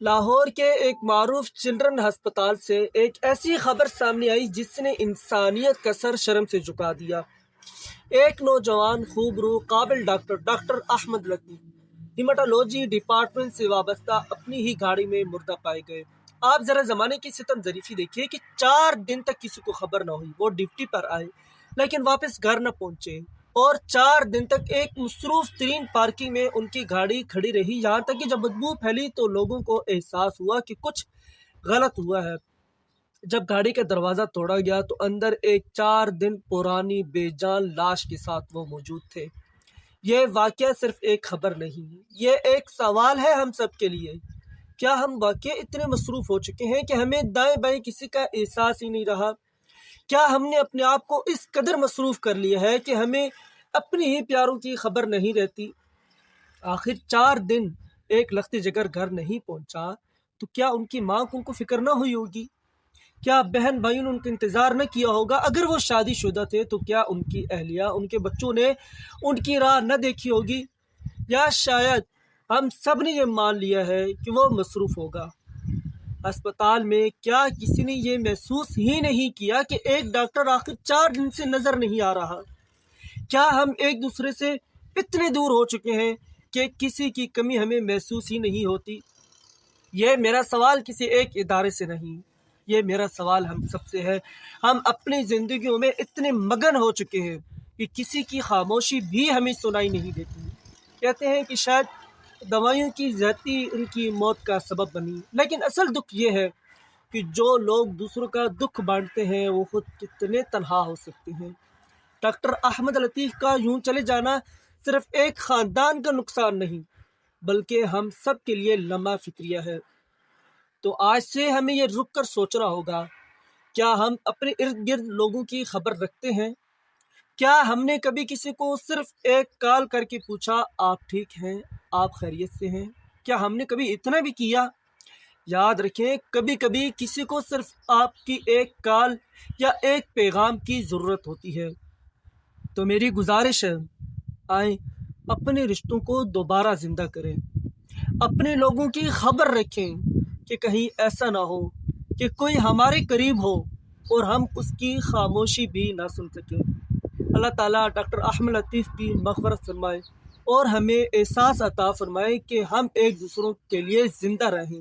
لاہور کے ایک معروف چلڈرن ہسپتال سے ایک ایسی خبر سامنے آئی جس نے انسانیت کا سر شرم سے جھکا دیا۔ ایک نوجوان خوب روح قابل ڈاکٹر احمد لطیف ہیماٹولوجی ڈپارٹمنٹ سے وابستہ اپنی ہی گاڑی میں مردہ پائے گئے۔ آپ ذرا زمانے کی ستم ظریفی دیکھیے کہ 4 دن تک کسی کو خبر نہ ہوئی، وہ ڈیوٹی پر آئے لیکن واپس گھر نہ پہنچے، اور 4 دن تک ایک مصروف ترین پارکنگ میں ان کی گاڑی کھڑی رہی، یہاں تک کہ جب بدبو پھیلی تو لوگوں کو احساس ہوا کہ کچھ غلط ہوا ہے۔ جب گاڑی کا دروازہ توڑا گیا تو اندر ایک 4 دن پرانی بے جان لاش کے ساتھ وہ موجود تھے۔ یہ واقعہ صرف ایک خبر نہیں، یہ ایک سوال ہے ہم سب کے لیے۔ کیا ہم واقعی اتنے مصروف ہو چکے ہیں کہ ہمیں دائیں بائیں کسی کا احساس ہی نہیں رہا؟ کیا ہم نے اپنے آپ کو اس قدر مصروف کر لیا ہے کہ ہمیں اپنی ہی پیاروں کی خبر نہیں رہتی؟ آخر 4 دن ایک لخت جگر گھر نہیں پہنچا تو کیا ان کی ماں کو ان کو فکر نہ ہوئی ہوگی؟ کیا بہن بھائیوں نے ان کا انتظار نہ کیا ہوگا؟ اگر وہ شادی شدہ تھے تو کیا ان کی اہلیہ، ان کے بچوں نے ان کی راہ نہ دیکھی ہوگی؟ یا شاید ہم سب نے یہ مان لیا ہے کہ وہ مصروف ہوگا؟ اسپتال میں کیا کسی نے یہ محسوس ہی نہیں کیا کہ ایک ڈاکٹر آخر 4 دن سے نظر نہیں آ رہا؟ کیا ہم ایک دوسرے سے اتنے دور ہو چکے ہیں کہ کسی کی کمی ہمیں محسوس ہی نہیں ہوتی؟ یہ میرا سوال کسی ایک ادارے سے نہیں، یہ میرا سوال ہم سب سے ہے۔ ہم اپنی زندگیوں میں اتنے مگن ہو چکے ہیں کہ کسی کی خاموشی بھی ہمیں سنائی نہیں دیتی۔ کہتے ہیں کہ شاید دوائیوں کی زیادتی ان کی موت کا سبب بنی، لیکن اصل دکھ یہ ہے کہ جو لوگ دوسروں کا دکھ بانٹتے ہیں وہ خود کتنے تنہا ہو سکتے ہیں۔ ڈاکٹر احمد لطیف کا یوں چلے جانا صرف ایک خاندان کا نقصان نہیں بلکہ ہم سب کے لیے لمحہ فکریہ ہے۔ تو آج سے ہمیں یہ رک کر سوچنا ہوگا، کیا ہم اپنے ارد گرد لوگوں کی خبر رکھتے ہیں؟ کیا ہم نے کبھی کسی کو صرف ایک کال کر کے پوچھا آپ ٹھیک ہیں، آپ خیریت سے ہیں؟ کیا ہم نے کبھی اتنا بھی کیا؟ یاد رکھیں، کبھی کبھی کسی کو صرف آپ کی ایک کال یا ایک پیغام کی ضرورت ہوتی ہے۔ تو میری گزارش ہے، آئیں اپنے رشتوں کو دوبارہ زندہ کریں، اپنے لوگوں کی خبر رکھیں کہ کہیں ایسا نہ ہو کہ کوئی ہمارے قریب ہو اور ہم اس کی خاموشی بھی نہ سن سکیں۔ اللہ تعالیٰ ڈاکٹر احمد لطیف کی مغفرت فرمائے اور ہمیں احساس عطا فرمائے کہ ہم ایک دوسروں کے لیے زندہ رہیں۔